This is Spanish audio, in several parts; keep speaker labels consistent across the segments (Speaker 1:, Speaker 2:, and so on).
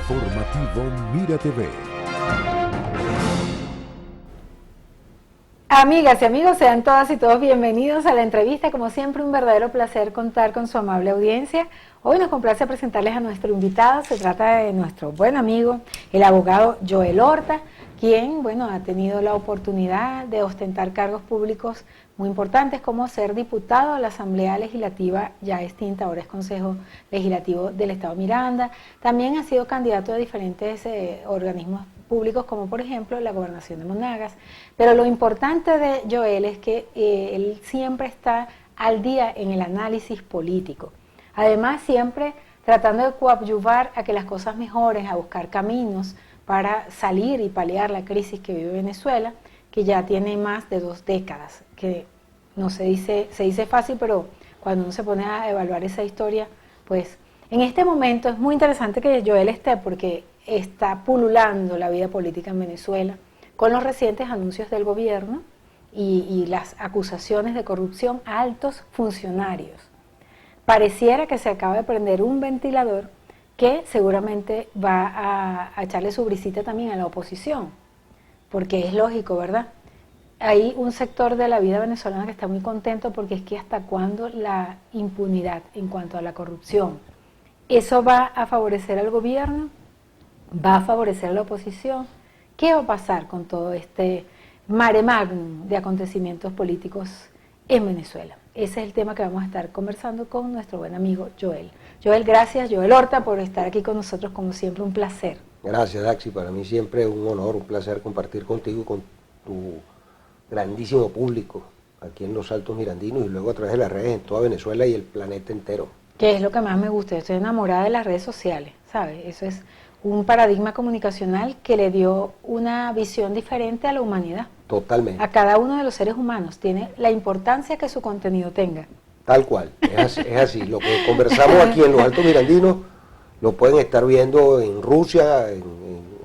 Speaker 1: Informativo Mira TV.
Speaker 2: Amigas y amigos, sean todas y todos bienvenidos a la entrevista. Como siempre, un verdadero placer contar con su amable audiencia. Hoy nos complace presentarles a nuestro invitado. Se trata de nuestro buen amigo, el abogado Joel Horta, quien, ha tenido la oportunidad de ostentar cargos públicos muy importantes, como ser diputado a la Asamblea Legislativa ya extinta, ahora es Consejo Legislativo del Estado Miranda. También ha sido candidato a diferentes organismos públicos, como por ejemplo la Gobernación de Monagas. Pero lo importante de Joel es que él siempre está al día en el análisis político. Además, siempre tratando de coadyuvar a que las cosas mejoren, a buscar caminos para salir y paliar la crisis que vive Venezuela, que ya tiene más de 2 décadas, que no se dice fácil, pero cuando uno se pone a evaluar esa historia, pues en este momento es muy interesante que Joel esté, porque está pululando la vida política en Venezuela con los recientes anuncios del gobierno y las acusaciones de corrupción a altos funcionarios. Pareciera que se acaba de prender un ventilador que seguramente va a echarle su brisita también a la oposición, porque es lógico, ¿verdad? Hay un sector de la vida venezolana que está muy contento, porque es que hasta cuándo la impunidad en cuanto a la corrupción. ¿Eso va a favorecer al gobierno? ¿Va a favorecer a la oposición? ¿Qué va a pasar con todo este mare magnum de acontecimientos políticos en Venezuela? Ese es el tema que vamos a estar conversando con nuestro buen amigo Joel. Joel, gracias, Joel Horta, por estar aquí con nosotros, como siempre, un placer.
Speaker 3: Gracias, Daxi, para mí siempre es un honor, un placer compartir contigo y con tu grandísimo público aquí en los Altos Mirandinos y luego a través de las redes en toda Venezuela y el planeta entero.
Speaker 2: Que es lo que más me gusta, estoy enamorada de las redes sociales, ¿sabes? Eso es un paradigma comunicacional que le dio una visión diferente a la humanidad.
Speaker 3: Totalmente.
Speaker 2: A cada uno de los seres humanos, tiene la importancia que su contenido tenga.
Speaker 3: Tal cual, es así. Lo que conversamos aquí en los Altos Mirandinos lo pueden estar viendo en Rusia, en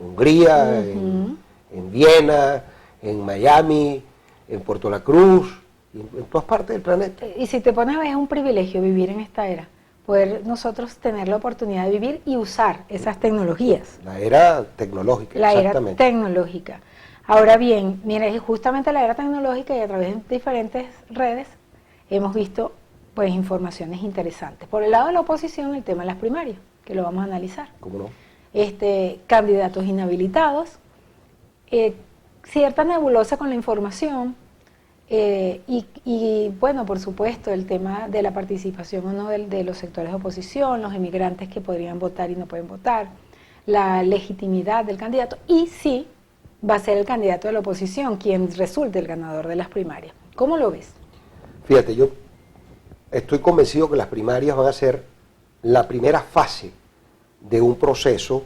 Speaker 3: Hungría, en Viena, en Miami, en Puerto La Cruz, en todas partes del planeta.
Speaker 2: Y si te pones a ver, es un privilegio vivir en esta era, poder nosotros tener la oportunidad de vivir y usar esas tecnologías.
Speaker 3: La era tecnológica,
Speaker 2: la
Speaker 3: exactamente.
Speaker 2: Era tecnológica. Ahora bien, mira, es justamente la era tecnológica, y a través de diferentes redes hemos visto pues informaciones interesantes. Por el lado de la oposición, el tema de las primarias, que lo vamos a analizar.
Speaker 3: ¿Cómo no?
Speaker 2: Candidatos inhabilitados, cierta nebulosa con la información, y por supuesto, el tema de la participación o no de los sectores de oposición, los inmigrantes que podrían votar y no pueden votar, la legitimidad del candidato, y sí va a ser el candidato de la oposición quien resulte el ganador de las primarias. ¿Cómo lo ves?
Speaker 3: Fíjate, yo estoy convencido que las primarias van a ser la primera fase de un proceso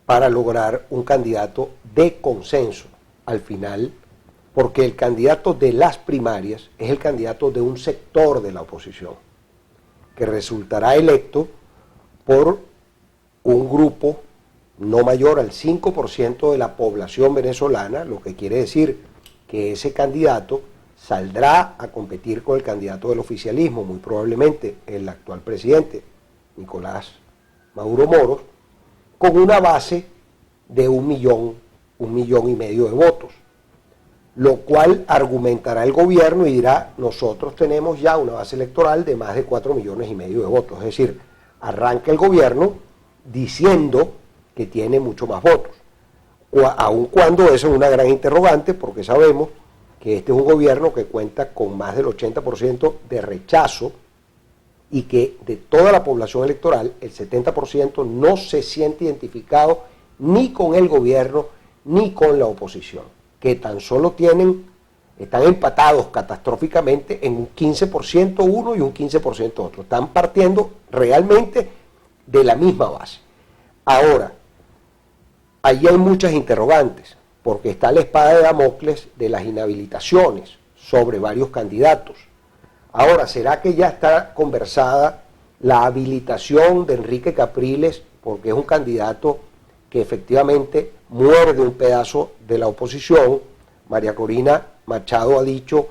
Speaker 3: para lograr un candidato de consenso al final, porque el candidato de las primarias es el candidato de un sector de la oposición, que resultará electo por un grupo no mayor al 5% de la población venezolana, lo que quiere decir que ese candidato saldrá a competir con el candidato del oficialismo, muy probablemente el actual presidente, Nicolás Maduro Moros, con una base de 1,5 millones de votos, lo cual argumentará el gobierno y dirá: nosotros tenemos ya una base electoral de más de 4,5 millones de votos. Es decir, arranca el gobierno diciendo que tiene mucho más votos, aun cuando eso es una gran interrogante, porque sabemos que este es un gobierno que cuenta con más del 80% de rechazo y que de toda la población electoral, el 70% no se siente identificado ni con el gobierno ni con la oposición, que tan solo están empatados catastróficamente en un 15% uno y un 15% otro. Están partiendo realmente de la misma base. Ahora, allí hay muchas interrogantes, porque está la espada de Damocles de las inhabilitaciones sobre varios candidatos. Ahora, ¿será que ya está conversada la habilitación de Enrique Capriles, porque es un candidato que efectivamente muerde un pedazo de la oposición? María Corina Machado ha dicho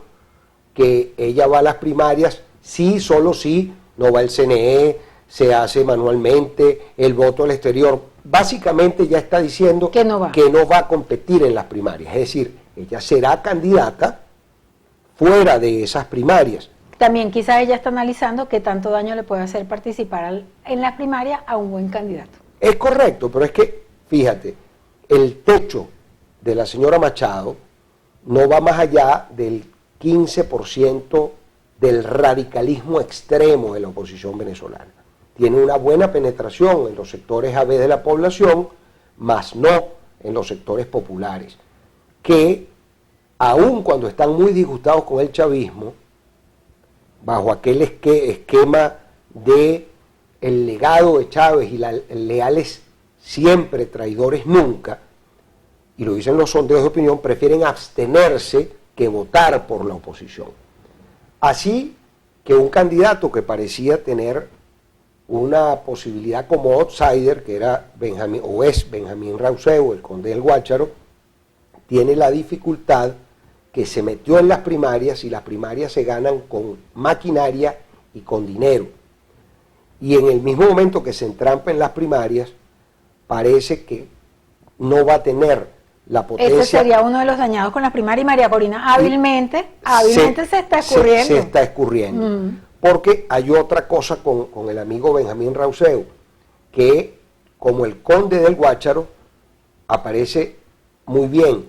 Speaker 3: que ella va a las primarias, sí, solo sí, no va el CNE, se hace manualmente, el voto al exterior básicamente ya está diciendo
Speaker 2: que no va
Speaker 3: a competir en las primarias, es decir, ella será candidata fuera de esas primarias.
Speaker 2: También quizás ella está analizando qué tanto daño le puede hacer participar en las primarias a un buen candidato.
Speaker 3: Es correcto, pero es que, fíjate, el techo de la señora Machado no va más allá del 15% del radicalismo extremo de la oposición venezolana. Tiene una buena penetración en los sectores AB de la población, más no en los sectores populares, que aun cuando están muy disgustados con el chavismo, bajo aquel esquema de el legado de Chávez y leales siempre, traidores nunca, y lo dicen los sondeos de opinión, prefieren abstenerse que votar por la oposición. Así que un candidato que parecía tener una posibilidad como outsider, que era Benjamín, o es Benjamín Rauseu, el conde del Guácharo, tiene la dificultad que se metió en las primarias, y las primarias se ganan con maquinaria y con dinero. Y en el mismo momento que se entrampa en las primarias, parece que no va a tener la potencia.
Speaker 2: Ese sería uno de los dañados con las primarias, y María Corina hábilmente se está escurriendo.
Speaker 3: Se está escurriendo. Porque hay otra cosa con el amigo Benjamín Rauseu, que como el conde del Guácharo aparece muy bien,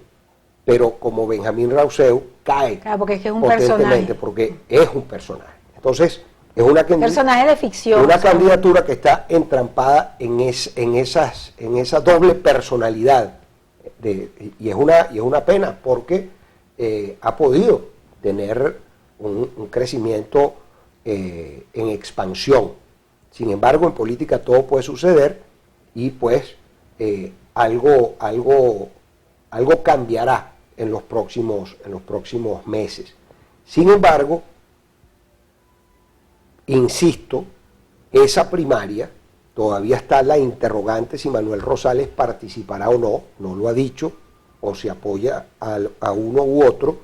Speaker 3: pero como Benjamín Rauseu cae.
Speaker 2: Claro, porque es que es un personaje.
Speaker 3: Porque es un personaje. Entonces, es una
Speaker 2: personaje de ficción.
Speaker 3: Una candidatura que está entrampada en esa doble personalidad. Y es una pena, porque ha podido tener un crecimiento en expansión. Sin embargo, en política todo puede suceder, y pues algo cambiará en los próximos meses. Sin embargo, insisto, esa primaria todavía está la interrogante si Manuel Rosales participará o no lo ha dicho, o si apoya a uno u otro.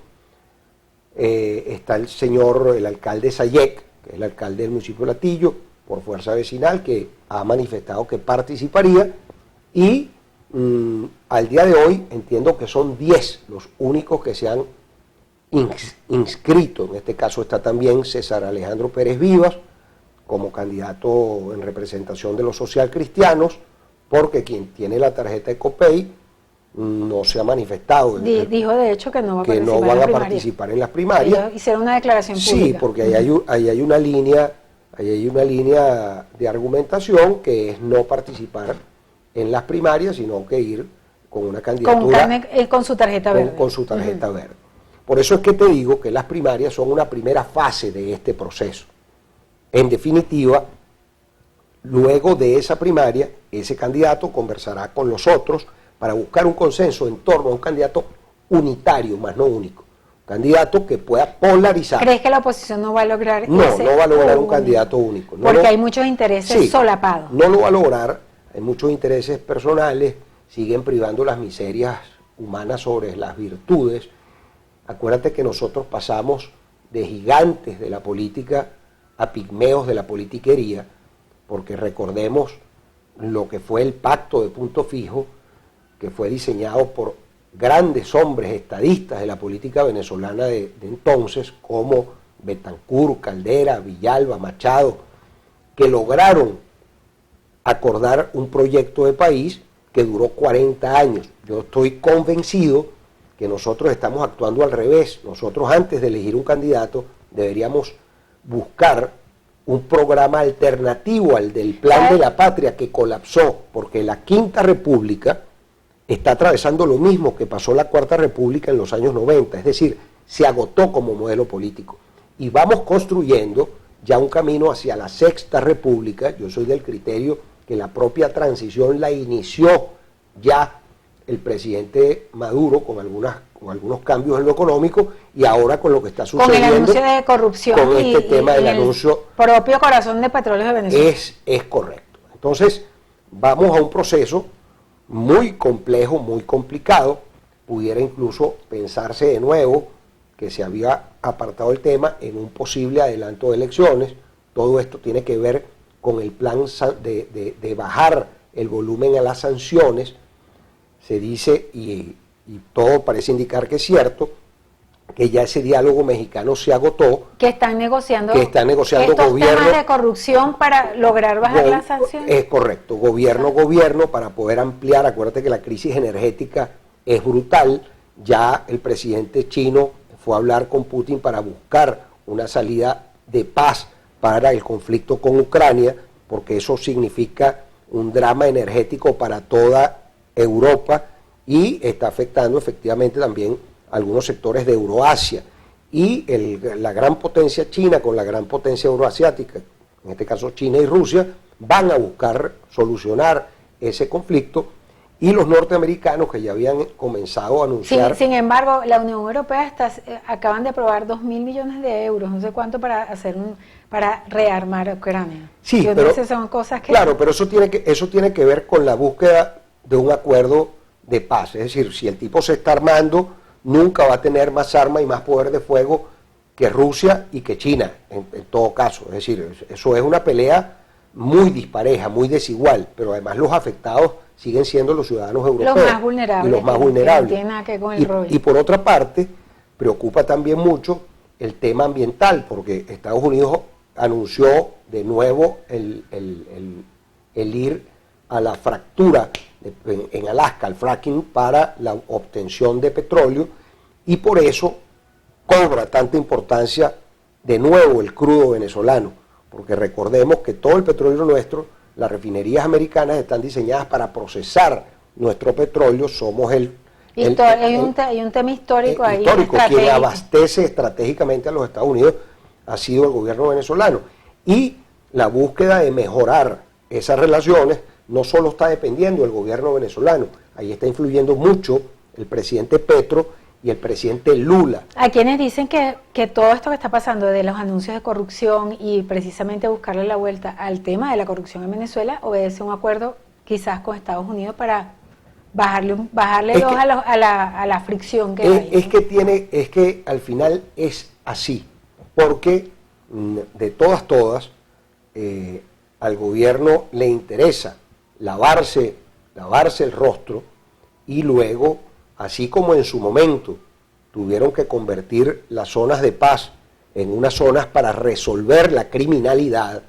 Speaker 3: Está el alcalde Sayek, que es el alcalde del municipio de Latillo, por fuerza vecinal, que ha manifestado que participaría, y al día de hoy entiendo que son 10 los únicos que se han inscrito. En este caso está también César Alejandro Pérez Vivas como candidato en representación de los socialcristianos, porque quien tiene la tarjeta de Copey no se ha manifestado.
Speaker 2: Dijo de hecho que no va a participar,
Speaker 3: que no van a participar en las primarias.
Speaker 2: Hicieron una declaración pública.
Speaker 3: Sí, porque ahí hay una línea de argumentación que es no participar en las primarias, sino que ir con una candidatura
Speaker 2: con su tarjeta verde.
Speaker 3: Con su tarjeta verde. Por eso es que te digo que las primarias son una primera fase de este proceso. En definitiva, luego de esa primaria, ese candidato conversará con los otros para buscar un consenso en torno a un candidato unitario, más no único. Un candidato que pueda polarizar.
Speaker 2: ¿Crees que la oposición no va a lograr
Speaker 3: no va a lograr un candidato único.
Speaker 2: Porque hay muchos intereses solapados.
Speaker 3: No lo va a lograr, hay muchos intereses personales, siguen privando las miserias humanas sobre las virtudes. Acuérdate que nosotros pasamos de gigantes de la política a pigmeos de la politiquería, porque recordemos lo que fue el pacto de punto fijo, que fue diseñado por grandes hombres estadistas de la política venezolana de entonces, como Betancur, Caldera, Villalba, Machado, que lograron acordar un proyecto de país que duró 40 años. Yo estoy convencido que nosotros estamos actuando al revés. Nosotros, antes de elegir un candidato, deberíamos buscar un programa alternativo al del Plan de la Patria, que colapsó, porque la Quinta República está atravesando lo mismo que pasó la Cuarta República en los años 90, es decir, se agotó como modelo político. Y vamos construyendo ya un camino hacia la Sexta República. Yo soy del criterio que la propia transición la inició ya el presidente Maduro con algunos cambios en lo económico, y ahora con lo que está sucediendo.
Speaker 2: Con el anuncio de corrupción.
Speaker 3: Con este tema del anuncio.
Speaker 2: Propio corazón de Petróleos de Venezuela.
Speaker 3: Es correcto. Entonces, vamos a un proceso muy complejo, muy complicado. Pudiera incluso pensarse de nuevo que se había apartado el tema en un posible adelanto de elecciones. Todo esto tiene que ver con el plan de bajar el volumen a las sanciones. Se dice, y todo parece indicar que es cierto, que ya ese diálogo mexicano se agotó.
Speaker 2: Que están negociando
Speaker 3: estos
Speaker 2: gobierno, temas de corrupción para lograr bajar las sanciones.
Speaker 3: Es correcto, gobierno para poder ampliar. Acuérdate que la crisis energética es brutal. Ya el presidente chino fue a hablar con Putin para buscar una salida de paz para el conflicto con Ucrania, porque eso significa un drama energético para toda Europa y está afectando efectivamente también algunos sectores de Euroasia. Y la gran potencia China con la gran potencia euroasiática, en este caso China y Rusia, van a buscar solucionar ese conflicto. Y los norteamericanos, que ya habían comenzado a anunciar...
Speaker 2: Sin embargo, la Unión Europea acaban de aprobar 2.000 millones de euros, no sé cuánto, para rearmar Ucrania.
Speaker 3: Sí,
Speaker 2: pero son cosas que...
Speaker 3: Claro, pero eso tiene que ver con la búsqueda de un acuerdo de paz. Es decir, si el tipo se está armando, nunca va a tener más armas y más poder de fuego que Rusia y que China, en todo caso. Es decir, eso es una pelea muy dispareja, muy desigual, pero además los afectados siguen siendo los ciudadanos europeos.
Speaker 2: Los más vulnerables.
Speaker 3: Y los más vulnerables.
Speaker 2: Que no tienen nada que ver con el rollo.
Speaker 3: Y por otra parte, preocupa también mucho el tema ambiental, porque Estados Unidos anunció de nuevo el ir a la fractura en Alaska, al fracking, para la obtención de petróleo, y por eso cobra tanta importancia de nuevo el crudo venezolano, porque recordemos que todo el petróleo nuestro, las refinerías americanas están diseñadas para procesar nuestro petróleo. Somos hay
Speaker 2: un tema histórico ahí.
Speaker 3: Histórico, quien abastece estratégicamente a los Estados Unidos ha sido el gobierno venezolano. Y la búsqueda de mejorar esas relaciones no solo está dependiendo del gobierno venezolano, ahí está influyendo mucho el presidente Petro y el presidente Lula.
Speaker 2: Hay quienes dicen que todo esto que está pasando de los anuncios de corrupción y precisamente buscarle la vuelta al tema de la corrupción en Venezuela obedece a un acuerdo quizás con Estados Unidos para bajarle dos a la fricción que hay.
Speaker 3: Es que al final es así, porque de todas, al gobierno le interesa lavarse el rostro y luego, así como en su momento tuvieron que convertir las zonas de paz en unas zonas para resolver la criminalidad.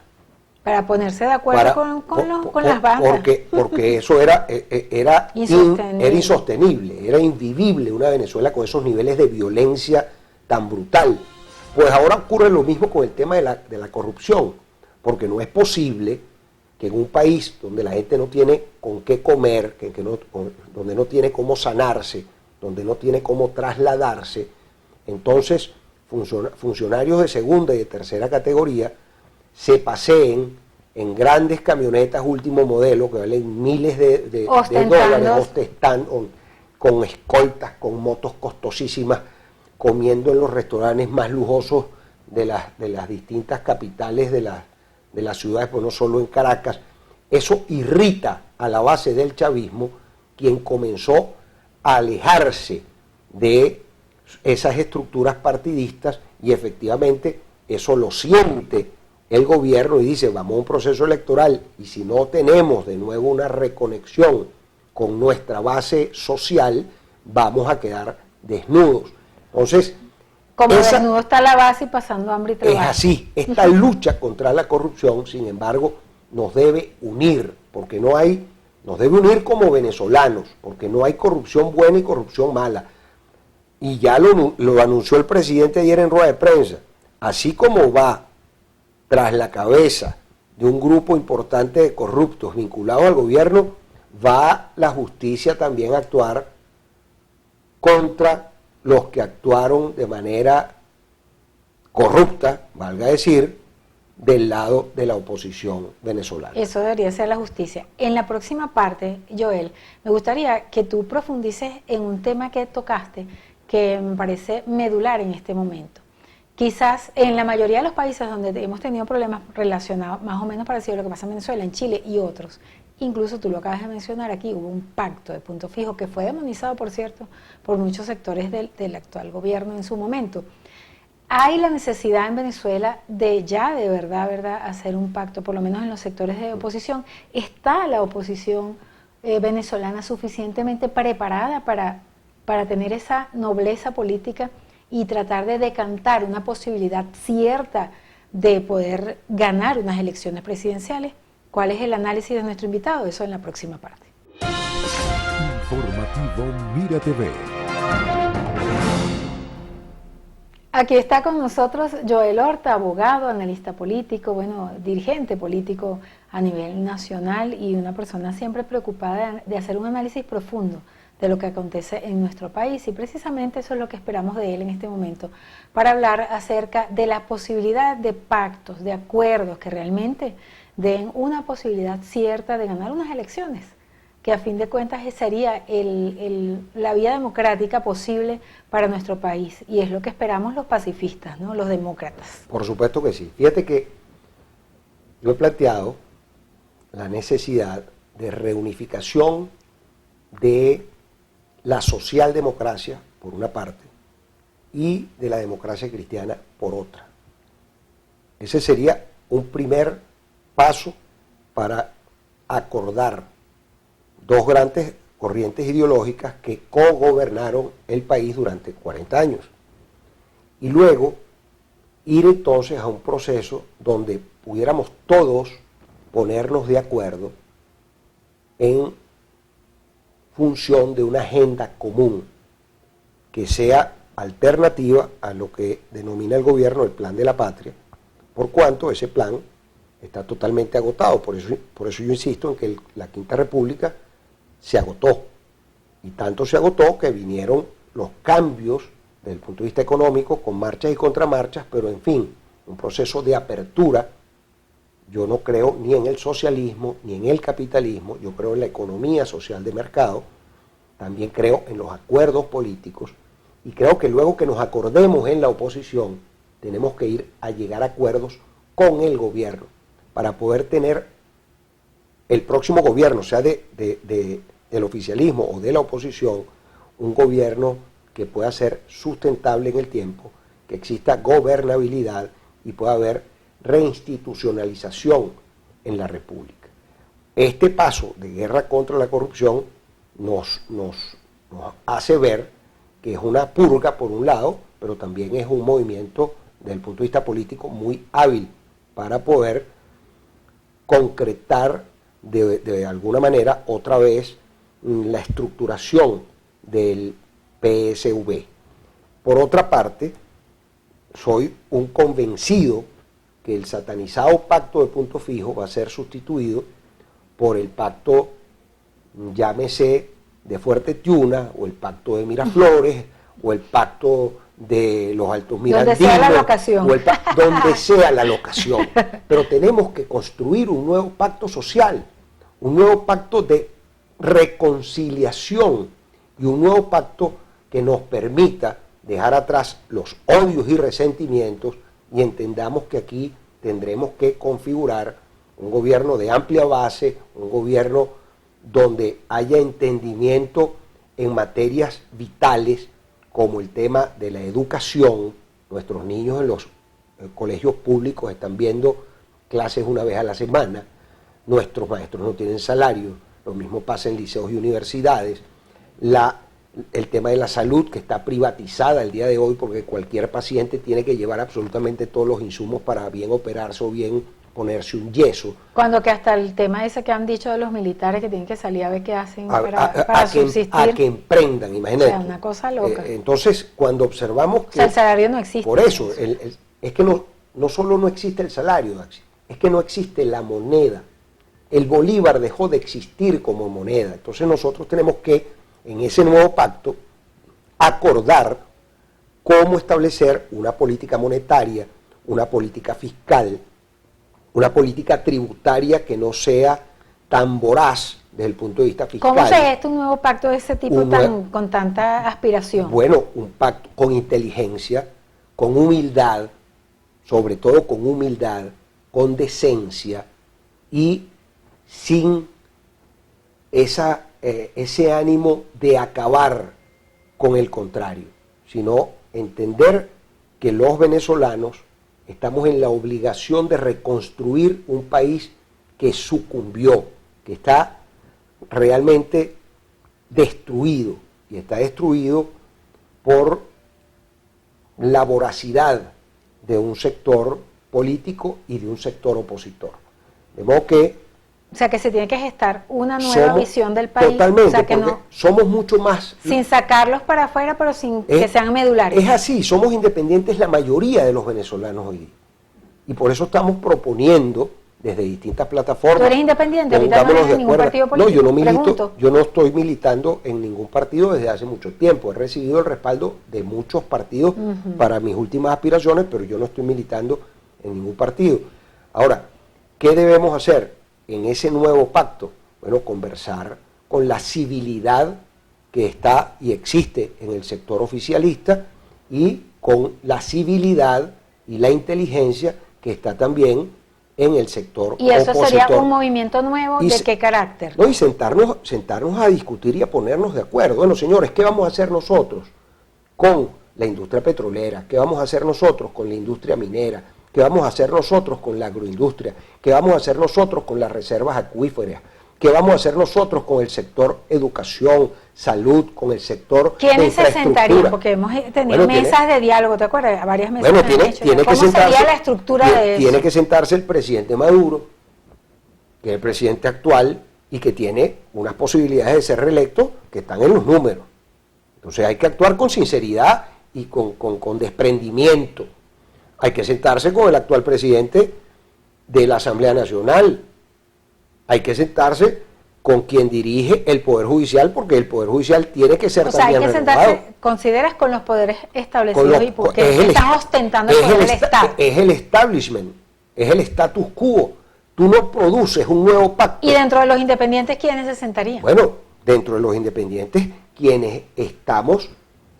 Speaker 2: Para ponerse de acuerdo con las bandas.
Speaker 3: Porque eso era
Speaker 2: insostenible.
Speaker 3: Era invivible una Venezuela con esos niveles de violencia tan brutal. Pues ahora ocurre lo mismo con el tema de la corrupción, porque no es posible que en un país donde la gente no tiene con qué comer, donde no tiene cómo sanarse, donde no tiene cómo trasladarse, entonces funcionarios de segunda y de tercera categoría se paseen en grandes camionetas último modelo que valen miles de dólares, ostentando con escoltas, con motos costosísimas, comiendo en los restaurantes más lujosos de las distintas capitales de las ciudades, pues no solo en Caracas. Eso irrita a la base del chavismo, quien comenzó a alejarse de esas estructuras partidistas, y efectivamente eso lo siente el gobierno y dice, vamos a un proceso electoral, y si no tenemos de nuevo una reconexión con nuestra base social, vamos a quedar desnudos. Entonces,
Speaker 2: como desnudo está la base y pasando hambre y trabajo.
Speaker 3: Es así. Esta lucha contra la corrupción, sin embargo, nos debe unir, porque nos debe unir como venezolanos, porque no hay corrupción buena y corrupción mala. Y ya lo anunció el presidente ayer en rueda de prensa. Así como va tras la cabeza de un grupo importante de corruptos vinculados al gobierno, va la justicia también a actuar contra los que actuaron de manera corrupta, valga decir, del lado de la oposición venezolana.
Speaker 2: Eso debería ser la justicia. En la próxima parte, Joel, me gustaría que tú profundices en un tema que tocaste, que me parece medular en este momento. Quizás en la mayoría de los países donde hemos tenido problemas relacionados, más o menos parecido a lo que pasa en Venezuela, en Chile y otros, incluso tú lo acabas de mencionar aquí, hubo un pacto de punto fijo que fue demonizado, por cierto, por muchos sectores del actual gobierno en su momento. Hay la necesidad en Venezuela de ya de verdad, hacer un pacto, por lo menos en los sectores de oposición. ¿Está la oposición venezolana suficientemente preparada para tener esa nobleza política y tratar de decantar una posibilidad cierta de poder ganar unas elecciones presidenciales? ¿Cuál es el análisis de nuestro invitado? Eso en la próxima parte.
Speaker 1: Informativo Mira TV.
Speaker 2: Aquí está con nosotros Joel Horta, abogado, analista político, bueno, dirigente político a nivel nacional y una persona siempre preocupada de hacer un análisis profundo de lo que acontece en nuestro país, y precisamente eso es lo que esperamos de él en este momento, para hablar acerca de la posibilidad de pactos, de acuerdos que realmente den una posibilidad cierta de ganar unas elecciones, que a fin de cuentas sería la vía democrática posible para nuestro país, y es lo que esperamos los pacifistas, ¿no? Los demócratas.
Speaker 3: Por supuesto que sí. Fíjate que yo he planteado la necesidad de reunificación de la socialdemocracia, por una parte, y de la democracia cristiana, por otra. Ese sería un primer paso para acordar dos grandes corrientes ideológicas que cogobernaron el país durante 40 años. Y luego ir entonces a un proceso donde pudiéramos todos ponernos de acuerdo en función de una agenda común que sea alternativa a lo que denomina el gobierno el plan de la patria, por cuanto ese plan está totalmente agotado. Por eso yo insisto en que la Quinta República se agotó, y tanto se agotó que vinieron los cambios desde el punto de vista económico, con marchas y contramarchas, pero en fin, un proceso de apertura. Yo no creo ni en el socialismo ni en el capitalismo, yo creo en la economía social de mercado, también creo en los acuerdos políticos, y creo que luego que nos acordemos en la oposición, tenemos que ir a llegar a acuerdos con el gobierno, para poder tener el próximo gobierno, sea del oficialismo o de la oposición, un gobierno que pueda ser sustentable en el tiempo, que exista gobernabilidad y pueda haber reinstitucionalización en la República. Este paso de guerra contra la corrupción nos hace ver que es una purga por un lado, pero también es un movimiento desde el punto de vista político muy hábil para poder concretar de alguna manera otra vez la estructuración del PSV. Por otra parte, soy un convencido que el satanizado pacto de punto fijo va a ser sustituido por el pacto, llámese, de Fuerte Tiuna, o el pacto de Miraflores, o el pacto de los Altos Mirandinos,
Speaker 2: donde sea la locación.
Speaker 3: Donde sea la locación. Pero tenemos que construir un nuevo pacto social, un nuevo pacto de reconciliación y un nuevo pacto que nos permita dejar atrás los odios y resentimientos, y entendamos que aquí tendremos que configurar un gobierno de amplia base, un gobierno donde haya entendimiento en materias vitales como el tema de la educación. Nuestros niños en los colegios públicos están viendo clases una vez a la semana, nuestros maestros no tienen salario, lo mismo pasa en liceos y universidades. El tema de la salud, que está privatizada el día de hoy, porque cualquier paciente tiene que llevar absolutamente todos los insumos para bien operarse o bien ponerse un yeso.
Speaker 2: Cuando que hasta el tema ese que han dicho de los militares que tienen que salir a ver qué hacen para subsistir.
Speaker 3: A que emprendan, imagínate.
Speaker 2: O sea, una cosa loca.
Speaker 3: Entonces, cuando observamos que...
Speaker 2: O sea, el salario no existe.
Speaker 3: Por eso, es que no solo no existe el salario, es que no existe la moneda. El bolívar dejó de existir como moneda. Entonces nosotros tenemos que, en ese nuevo pacto, acordar cómo establecer una política monetaria, una política fiscal, una política tributaria que no sea tan voraz desde el punto de vista fiscal.
Speaker 2: ¿Cómo se gesta un nuevo pacto de ese tipo con tanta aspiración?
Speaker 3: Bueno, un pacto con inteligencia, con humildad, sobre todo con humildad, con decencia y sin ese ánimo de acabar con el contrario, sino entender que los venezolanos estamos en la obligación de reconstruir un país que sucumbió, que está realmente destruido, y está destruido por la voracidad de un sector político y de un sector opositor. De modo que
Speaker 2: O sea, que se tiene que gestar una nueva visión del país.
Speaker 3: Totalmente,
Speaker 2: o sea, que
Speaker 3: porque
Speaker 2: no,
Speaker 3: somos mucho más...
Speaker 2: sin sacarlos para afuera, pero sin que sean medulares.
Speaker 3: Es así, somos independientes la mayoría de los venezolanos hoy día. Y por eso estamos proponiendo desde distintas plataformas...
Speaker 2: ¿Tú eres independiente? Ahorita no eres en ningún partido político.
Speaker 3: No, yo no milito,
Speaker 2: Pregunto.
Speaker 3: yo no estoy militando en ningún partido desde hace mucho tiempo. He recibido el respaldo de muchos partidos para mis últimas aspiraciones, pero yo no estoy militando en ningún partido. Ahora, ¿qué debemos hacer en ese nuevo pacto? Bueno, conversar con la civilidad que está y existe en el sector oficialista y con la civilidad y la inteligencia que está también en el sector
Speaker 2: ¿Y eso
Speaker 3: opositor.
Speaker 2: sería un movimiento nuevo? ¿De qué carácter?
Speaker 3: No, y sentarnos a discutir y a ponernos de acuerdo. Bueno, señores, ¿qué vamos a hacer nosotros con la industria petrolera? ¿Qué vamos a hacer nosotros con la industria minera? ¿Qué vamos a hacer nosotros con la agroindustria? ¿Qué vamos a hacer nosotros con las reservas acuíferas? ¿Qué vamos a hacer nosotros con el sector educación, salud, con el sector de
Speaker 2: ¿Quiénes se sentarían?
Speaker 3: infraestructura?
Speaker 2: Porque hemos tenido mesas de diálogo, ¿te acuerdas? Varias mesas.
Speaker 3: Bueno,
Speaker 2: que han hecho.
Speaker 3: tiene que
Speaker 2: ¿Cómo
Speaker 3: sentarse,
Speaker 2: sería la estructura de eso?
Speaker 3: Tiene que sentarse el presidente Maduro, que es el presidente actual y que tiene unas posibilidades de ser reelecto que están en los números. Entonces hay que actuar con sinceridad y con desprendimiento. Hay que sentarse con el actual presidente de la Asamblea Nacional. Hay que sentarse con quien dirige el Poder Judicial, porque el Poder Judicial tiene que ser también
Speaker 2: hay que
Speaker 3: renovado.
Speaker 2: sentarse, ¿consideras con los poderes establecidos y porque
Speaker 3: es el
Speaker 2: están ostentando el poder del Estado?
Speaker 3: Es el establishment, es el status quo. Tú no produces un nuevo pacto.
Speaker 2: ¿Y dentro de los independientes quiénes se sentarían?
Speaker 3: Bueno, dentro de los independientes, quienes estamos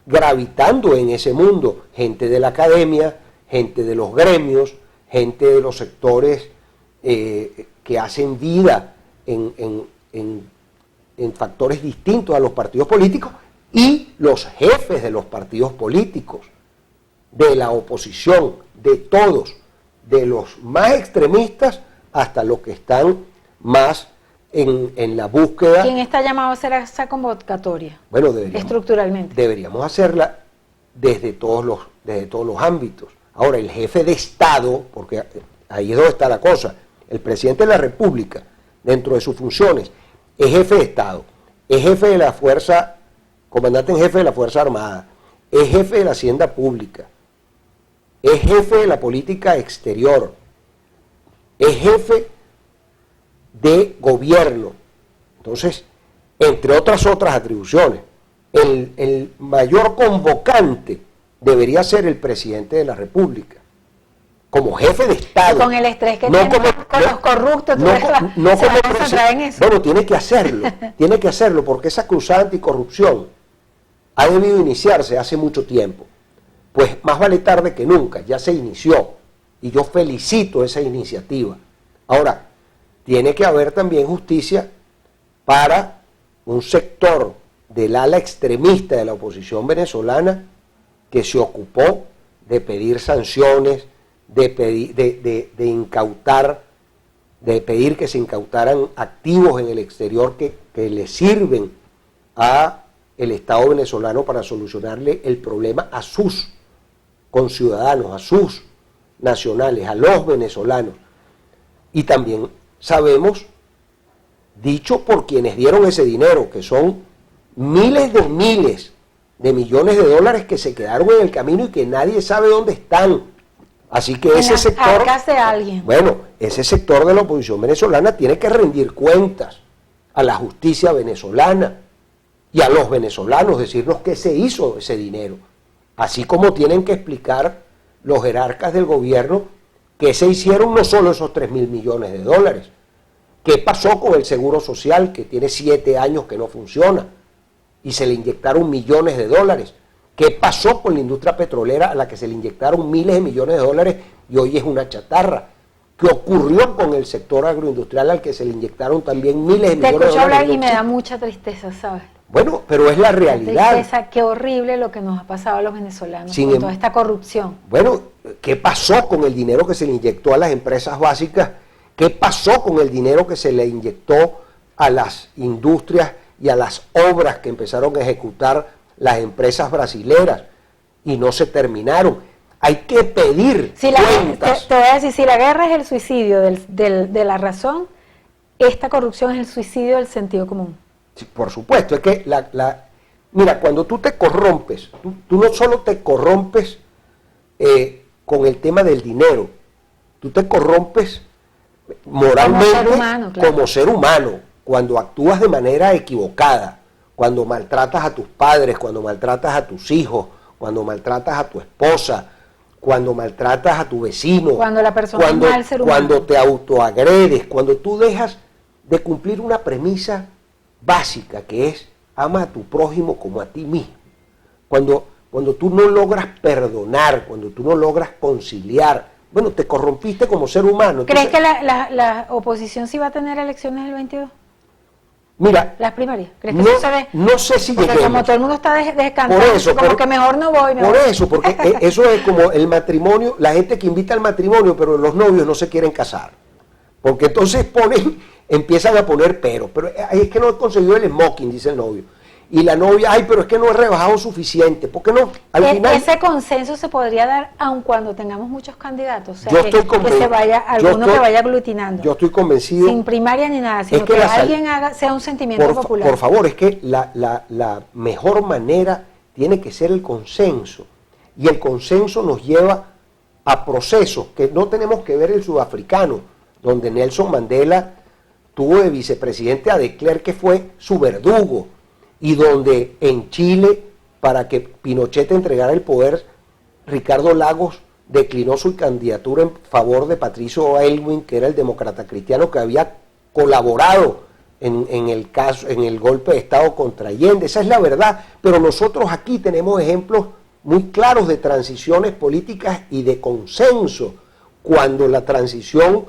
Speaker 3: gravitando en ese mundo, gente de la academia, gente de los gremios, gente de los sectores que hacen vida en factores distintos a los partidos políticos, y los jefes de los partidos políticos, de la oposición, de todos, de los más extremistas hasta los que están más en la búsqueda.
Speaker 2: ¿Quién está llamado a hacer esa convocatoria?
Speaker 3: Bueno,
Speaker 2: estructuralmente.
Speaker 3: Deberíamos hacerla desde todos los ámbitos. Ahora, el jefe de Estado, porque ahí es donde está la cosa, el presidente de la República, dentro de sus funciones, es jefe de Estado, es jefe de la Fuerza, comandante en jefe de la Fuerza Armada, es jefe de la Hacienda Pública, es jefe de la política exterior, es jefe de gobierno. Entonces, entre otras atribuciones, el mayor convocante debería ser el presidente de la República, como jefe de Estado.
Speaker 2: Y con el estrés que tiene con los corruptos,
Speaker 3: se va a
Speaker 2: concentrar en eso.
Speaker 3: Bueno, tiene que hacerlo, porque esa cruzada anticorrupción ha debido iniciarse hace mucho tiempo. Pues más vale tarde que nunca, ya se inició, y yo felicito esa iniciativa. Ahora, tiene que haber también justicia para un sector del ala extremista de la oposición venezolana que se ocupó de pedir sanciones, de pedir que se incautaran activos en el exterior que le sirven a el Estado venezolano para solucionarle el problema a sus conciudadanos, a sus nacionales, a los venezolanos. Y también sabemos, dicho por quienes dieron ese dinero, que son miles de millones de dólares que se quedaron en el camino y que nadie sabe dónde están. Así que ese sector, bueno, ese sector de la oposición venezolana tiene que rendir cuentas a la justicia venezolana y a los venezolanos, decirnos qué se hizo de ese dinero, así como tienen que explicar los jerarcas del gobierno qué se hicieron no solo esos 3.000 millones de dólares, qué pasó con el seguro social que tiene 7 años que no funciona y se le inyectaron millones de dólares. ¿Qué pasó con la industria petrolera a la que se le inyectaron miles de millones de dólares y hoy es una chatarra? ¿Qué ocurrió con el sector agroindustrial al que se le inyectaron también miles de millones de dólares?
Speaker 2: Te escucho hablar y me da mucha tristeza, ¿sabes?
Speaker 3: Bueno, pero es la realidad.
Speaker 2: Tristeza, qué horrible lo que nos ha pasado a los venezolanos
Speaker 3: Sin
Speaker 2: con toda esta corrupción.
Speaker 3: Bueno, ¿qué pasó con el dinero que se le inyectó a las empresas básicas? ¿Qué pasó con el dinero que se le inyectó a las industrias y a las obras que empezaron a ejecutar las empresas brasileras y no se terminaron? Hay que pedir cuentas.
Speaker 2: Te voy a decir, si la guerra es el suicidio de la razón, esta corrupción es el suicidio del sentido común.
Speaker 3: Sí, por supuesto, es que mira, cuando tú te corrompes, tú no solo te corrompes con el tema del dinero, tú te corrompes moralmente
Speaker 2: como ser humano, claro.
Speaker 3: Como ser humano, cuando actúas de manera equivocada, cuando maltratas a tus padres, cuando maltratas a tus hijos, cuando maltratas a tu esposa, cuando maltratas a tu vecino,
Speaker 2: cuando la persona es mal ser humano,
Speaker 3: cuando te autoagredes, cuando tú dejas de cumplir una premisa básica que es ama a tu prójimo como a ti mismo. Cuando tú no logras perdonar, cuando tú no logras conciliar, bueno, te corrompiste como ser humano.
Speaker 2: ¿Crees que la oposición sí va a tener elecciones el 22?
Speaker 3: Mira,
Speaker 2: las primarias. ¿Crees que
Speaker 3: no,
Speaker 2: eso se ve?
Speaker 3: No sé si
Speaker 2: porque
Speaker 3: lleguemos.
Speaker 2: como todo el mundo está descansando,
Speaker 3: Por eso,
Speaker 2: como que mejor no voy.
Speaker 3: Por eso, porque eso es como el matrimonio, la gente que invita al matrimonio, pero los novios no se quieren casar. Porque entonces empiezan a poner pero es que no he conseguido el smoking, dice el novio. Y la novia, pero es que no he rebajado suficiente. ¿Por qué no? Al final,
Speaker 2: ese consenso se podría dar aun cuando tengamos muchos candidatos. O sea, que
Speaker 3: se
Speaker 2: vaya, alguno que vaya aglutinando.
Speaker 3: Yo estoy convencido.
Speaker 2: Sin primaria ni nada, sino que alguien sea un sentimiento popular.
Speaker 3: Por favor, es que la mejor manera tiene que ser el consenso. Y el consenso nos lleva a procesos que no tenemos que ver el sudafricano, donde Nelson Mandela tuvo de vicepresidente a De Klerk, que fue su verdugo, y donde en Chile, para que Pinochet entregara el poder, Ricardo Lagos declinó su candidatura en favor de Patricio Aylwin, que era el demócrata cristiano que había colaborado en el golpe de Estado contra Allende. Esa es la verdad, pero nosotros aquí tenemos ejemplos muy claros de transiciones políticas y de consenso, cuando la transición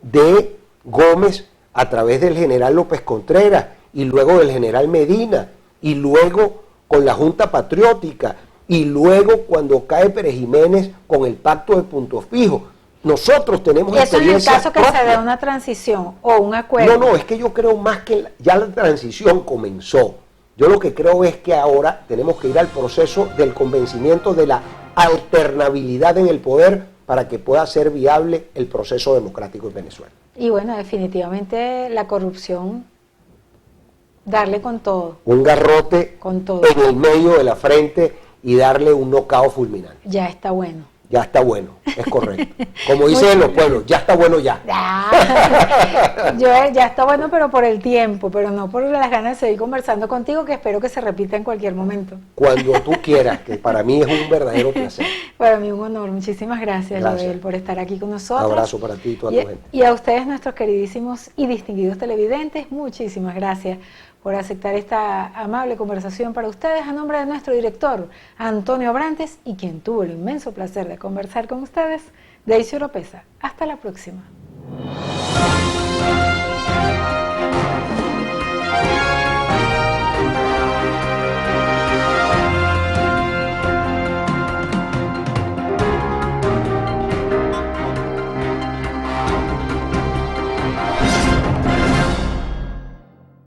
Speaker 3: de Gómez a través del general López Contreras y luego del general Medina y luego con la Junta Patriótica y luego cuando cae Pérez Jiménez con el pacto de Punto Fijo. Nosotros tenemos experiencias
Speaker 2: Eso en el caso que
Speaker 3: propias.
Speaker 2: se dé una transición o un acuerdo.
Speaker 3: No, es que yo creo más que ya la transición comenzó. Yo lo que creo es que ahora tenemos que ir al proceso del convencimiento de la alternabilidad en el poder para que pueda ser viable el proceso democrático en Venezuela.
Speaker 2: Y bueno, definitivamente la corrupción, darle con todo.
Speaker 3: Un garrote
Speaker 2: con todo
Speaker 3: en el medio de la frente y darle un knockout fulminante.
Speaker 2: Ya está bueno.
Speaker 3: Ya está bueno, es correcto. Como dicen los pueblos, ya está bueno ya.
Speaker 2: Ya está bueno, pero por el tiempo, pero no por las ganas de seguir conversando contigo, que espero que se repita en cualquier momento.
Speaker 3: Cuando tú quieras, que para mí es un verdadero placer.
Speaker 2: Para mí un honor. Muchísimas gracias, Joel, por estar aquí con nosotros.
Speaker 3: Un abrazo para ti y toda tu gente.
Speaker 2: Y a ustedes, nuestros queridísimos y distinguidos televidentes, muchísimas gracias por aceptar esta amable conversación para ustedes, a nombre de nuestro director, Antonio Abrantes, y quien tuvo el inmenso placer de conversar con ustedes, Daisy Oropesa. Hasta la próxima.